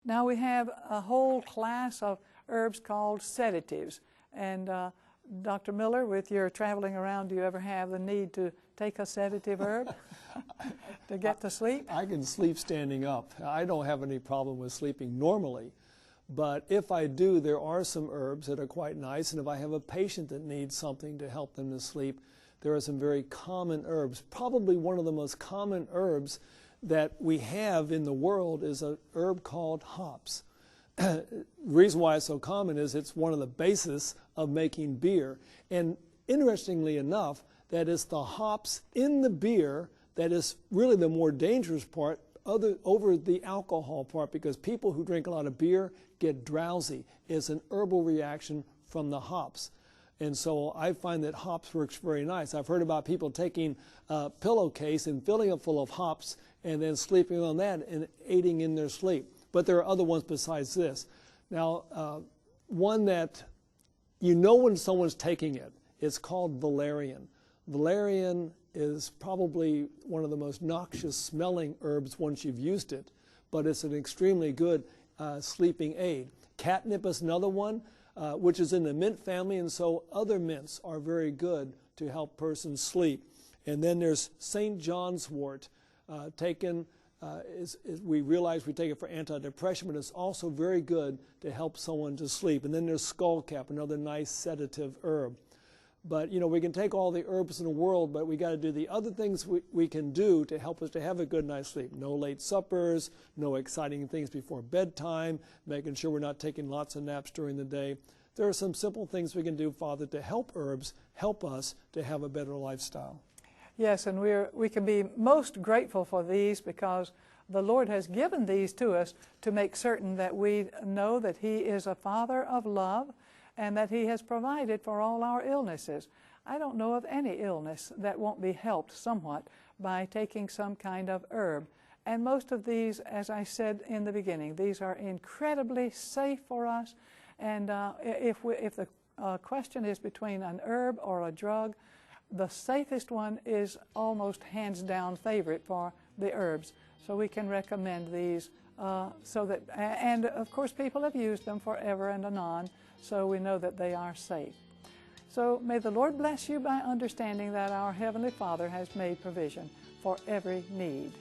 Now we have a whole class of herbs called sedatives. And Dr. Miller, with your traveling around, do you ever have the need to take a sedative herb to get to sleep? I can sleep standing up. I don't have any problem with sleeping normally. But if I do, there are some herbs that are quite nice. And if I have a patient that needs something to help them to sleep, there are some very common herbs. Probably one of the most common herbs that we have in the world is an herb called hops. The reason why it's so common is it's one of the bases of making beer. And interestingly enough, that is the hops in the beer that is really the more dangerous part over the alcohol part, because people who drink a lot of beer get drowsy. It's an herbal reaction from the hops. And so I find that hops works very nice. I've heard about people taking a pillowcase and filling it full of hops and then sleeping on that and aiding in their sleep. But there are other ones besides this. Now, one that you know when someone's taking it, it's called valerian. Valerian is probably one of the most noxious smelling herbs once you've used it, but it's an extremely good sleeping aid. Catnip is another one, which is in the mint family, and so other mints are very good to help persons sleep. And then there's St. John's wort, we realize we take it for antidepressant, but it's also very good to help someone to sleep. And then there's skullcap, another nice sedative herb. But, you know, we can take all the herbs in the world, but we got to do the other things we can do to help us to have a good night's sleep. No late suppers, no exciting things before bedtime, making sure we're not taking lots of naps during the day. There are some simple things we can do, Father, to help herbs help us to have a better lifestyle. Yes, and we can be most grateful for these because the Lord has given these to us to make certain that we know that He is a Father of love and that He has provided for all our illnesses. I don't know of any illness that won't be helped somewhat by taking some kind of herb. And most of these, as I said in the beginning, these are incredibly safe for us. And if the question is between an herb or a drug, the safest one is almost hands down favorite for the herbs. So we can recommend these and of course people have used them forever and anon, so we know that they are safe. So may the Lord bless you by understanding that our Heavenly Father has made provision for every need.